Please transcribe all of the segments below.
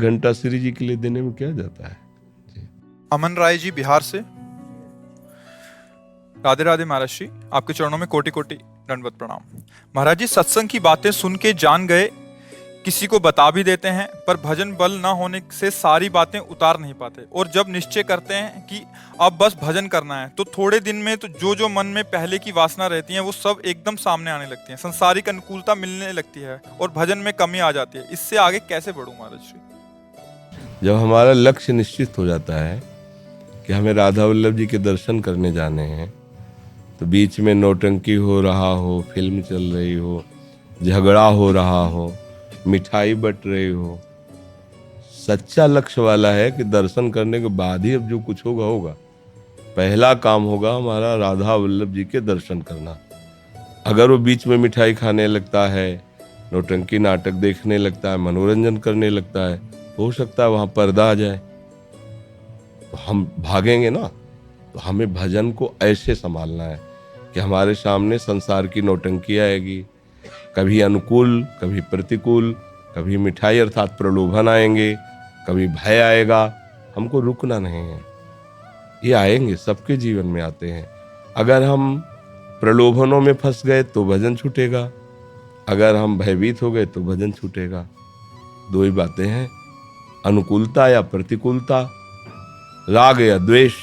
घंटा श्री जी के लिए देने में क्या जाता है। अमन राय जी बिहार से। राधे राधे महाराज जी, आपके चरणों में कोटि कोटि दंडवत प्रणाम। महाराज जी, सत्संग की बातें सुन के जान गए, किसी को बता भी देते हैं, पर भजन बल न होने से सारी बातें उतार नहीं पाते। और जब निश्चय करते हैं कि अब बस भजन करना है, तो थोड़े दिन में तो जो मन में पहले की वासना रहती है वो सब एकदम सामने आने लगती है, संसारिक अनुकूलता मिलने लगती है और भजन में कमी आ जाती है। इससे आगे कैसे बढ़ूं महाराज जी? जब हमारा लक्ष्य निश्चित हो जाता है कि हमें राधा वल्लभ जी के दर्शन करने जाने हैं, तो बीच में नौटंकी हो रहा हो, फिल्म चल रही हो, झगड़ा हो रहा हो, मिठाई बट रही हो, सच्चा लक्ष्य वाला है कि दर्शन करने के बाद ही अब जो कुछ होगा होगा। पहला काम होगा हमारा राधा वल्लभ जी के दर्शन करना। अगर वो बीच में मिठाई खाने लगता है, नौटंकी नाटक देखने लगता है, मनोरंजन करने लगता है, हो सकता है वहां पर्दा आ जाए, तो हम भागेंगे ना। तो हमें भजन को ऐसे संभालना है कि हमारे सामने संसार की नौटंकी आएगी, कभी अनुकूल कभी प्रतिकूल, कभी मिठाई अर्थात प्रलोभन आएंगे, कभी भय आएगा, हमको रुकना नहीं है। ये आएंगे, सबके जीवन में आते हैं। अगर हम प्रलोभनों में फंस गए तो भजन छूटेगा, अगर हम भयभीत हो गए तो भजन छूटेगा। दो ही बातें हैं, अनुकूलता या प्रतिकूलता, राग या द्वेष।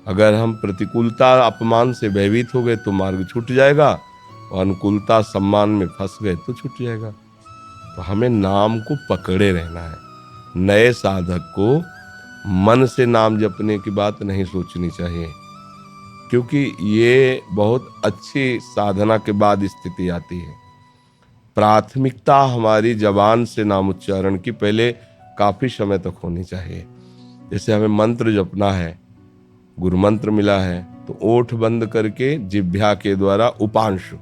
अगर हम प्रतिकूलता अपमान से भयभीत हो गए तो मार्ग छूट जाएगा, और अनुकूलता सम्मान में फंस गए तो छूट जाएगा। तो हमें नाम को पकड़े रहना है। नए साधक को मन से नाम जपने की बात नहीं सोचनी चाहिए, क्योंकि ये बहुत अच्छी साधना के बाद स्थिति आती है। प्राथमिकता हमारी जबान से नाम उच्चारण की पहले काफी समय तक होनी चाहिए। जैसे हमें मंत्र जपना है, गुरु मंत्र मिला है, तो ओठ बंद करके जिह्वा के द्वारा उपांशु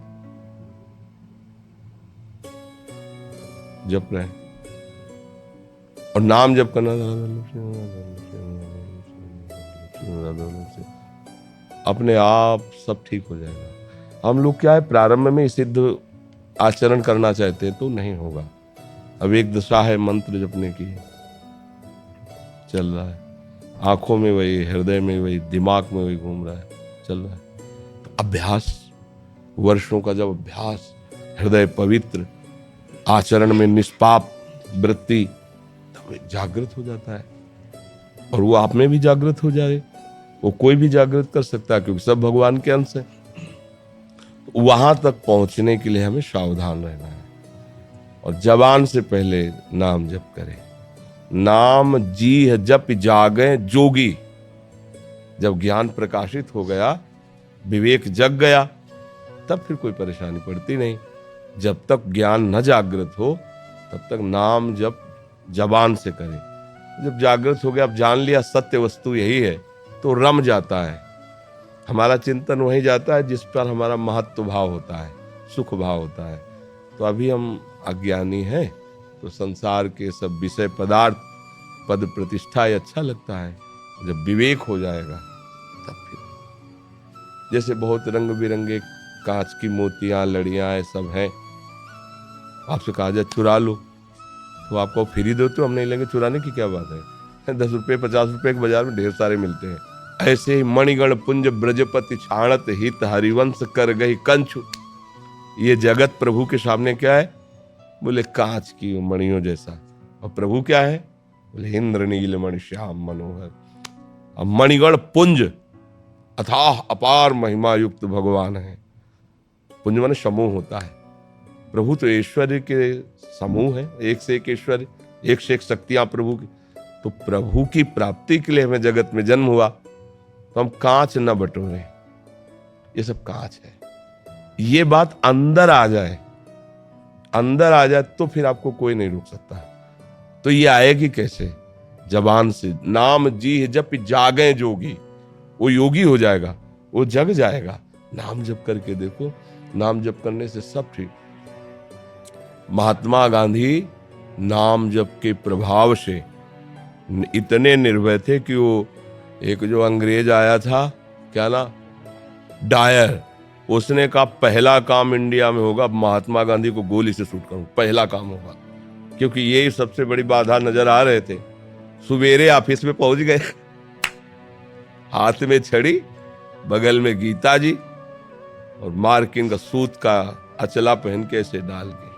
जप रहे हैं, और नाम जप करना अपने आप सब ठीक हो जाएगा। हम लोग क्या है, प्रारंभ में सिद्ध आचरण करना चाहते हैं तो नहीं होगा। अब एक दशा है मंत्र जपने की, चल रहा है, आंखों में वही, हृदय में वही, दिमाग में वही घूम रहा है, चल रहा है। तो अभ्यास, वर्षों का जब अभ्यास, हृदय पवित्र, आचरण में निष्पाप वृत्ति, तब जागृत हो जाता है। और वो आप में भी जागृत हो जाए, वो कोई भी जागृत कर सकता है, क्योंकि सब भगवान के अंश है। तो वहां तक पहुंचने के लिए हमें सावधान रहना है, और जबान से पहले नाम जप करें। नाम जी जप जागे जोगी। जब ज्ञान प्रकाशित हो गया, विवेक जग गया, तब फिर कोई परेशानी पड़ती नहीं। जब तक ज्ञान न जागृत हो तब तक नाम जप जबान से करें। जब जागृत हो गया, अब जान लिया सत्य वस्तु यही है, तो रम जाता है, हमारा चिंतन वहीं जाता है जिस पर हमारा महत्व भाव होता है, सुख भाव होता है। तो अभी हम अज्ञानी हैं, तो संसार के सब विषय पदार्थ, पद प्रतिष्ठा ये अच्छा लगता है। जब विवेक हो जाएगा तब फिर, जैसे बहुत रंग बिरंगे कांच की मोतियां, लड़ियां ये सब हैं, आपसे कहा जाए चुरा लो, तो आपको फ्री दो तो हम नहीं लेंगे, चुराने की क्या बात है। 10 रुपये 50 रुपये के बाजार में ढेर सारे मिलते हैं। ऐसे ही मणिगण पुंज ब्रजपति छाणत हित हरिवंश कर गई कंचु। ये जगत प्रभु के सामने क्या है? बोले कांच की मणियों जैसा। और प्रभु क्या है? बोले इंद्र नील मणि श्याम मनोहर। अब मणिगण पुंज अथाह अपार महिमा युक्त भगवान है। पुंज माने समूह होता है। प्रभु तो ऐश्वर्य के समूह है, एक से एक ऐश्वर्य, एक से एक शक्तियां प्रभु की। तो प्रभु की प्राप्ति के लिए हमें जगत में जन्म हुआ, तो हम कांच न बटोरे, ये सब कांच है। ये बात अंदर आ जाए, अंदर आ जाए तो फिर आपको कोई नहीं रोक सकता। तो ये आएगी कैसे? जबान से। नाम जी जप जागे जोगी, वो योगी हो जाएगा, वो जग जाएगा। नाम जप करके देखो, नाम जप करने से सब ठीक। महात्मा गांधी नाम जप के प्रभाव से इतने निर्भय थे कि वो एक जो अंग्रेज आया था, क्या ना, डायर, उसने कहा पहला काम इंडिया में होगा महात्मा गांधी को गोली से शूट करूं, पहला काम होगा। क्योंकि ये सबसे बड़ी बाधा नजर आ रहे थे। सवेरे ऑफिस में पहुंच गए, हाथ में छड़ी, बगल में गीता जी और मार्किन का सूत का अचला पहन के ऐसे डाल के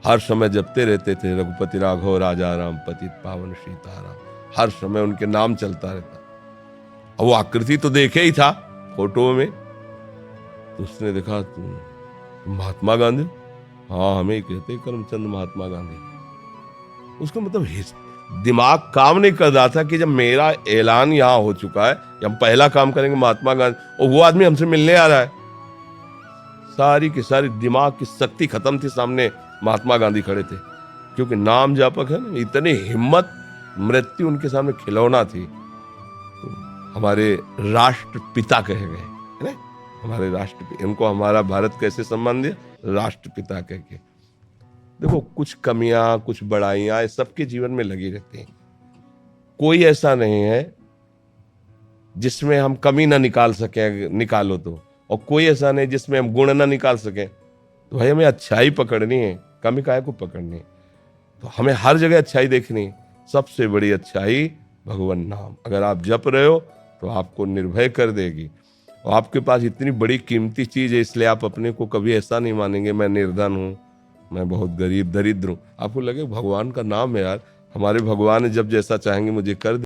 हर समय जपते रहते थे, रघुपति राघव राजा राम पतित पावन सीताराम। हर समय उनके नाम चलता रहता। और वो आकृति तो देखे ही था फोटो में, तो उसने देखा तुम महात्मा गांधी? हाँ, हमें ही कहते करमचंद महात्मा गांधी। उसको मतलब दिमाग काम नहीं कर रहा था कि जब मेरा ऐलान यहाँ हो चुका है, हम पहला काम करेंगे महात्मा गांधी, और वो आदमी हमसे मिलने आ रहा है। सारी की सारी दिमाग की शक्ति खत्म थी, सामने महात्मा गांधी खड़े थे। क्योंकि नाम जापक है ना, इतनी हिम्मत, मृत्यु उनके सामने खिलौना थी। तो हमारे राष्ट्रपिता कहे गए है ना, हमारे राष्ट्रपिता। इनको हमारा भारत कैसे सम्मान दिया? राष्ट्रपिता कह के। देखो, कुछ कमियां, कुछ बड़ाइयां सबके जीवन में लगी रहती हैं। कोई ऐसा नहीं है जिसमें हम कमी ना निकाल सके, निकालो तो, और कोई ऐसा नहीं जिसमें हम गुण ना निकाल सके। तो भाई हमें अच्छाई पकड़नी है, कमी काहे को पकड़नी है? तो हमें हर जगह अच्छाई देखनी है। सबसे बड़ी अच्छाई भगवान नाम। अगर आप जप रहे हो तो आपको निर्भय कर देगी। और आपके पास इतनी बड़ी कीमती चीज है, इसलिए आप अपने को कभी ऐसा नहीं मानेंगे मैं निर्धन हूं, मैं बहुत गरीब दरिद्र हूं। आपको लगे भगवान का नाम है यार, हमारे भगवान जब जैसा चाहेंगे मुझे कर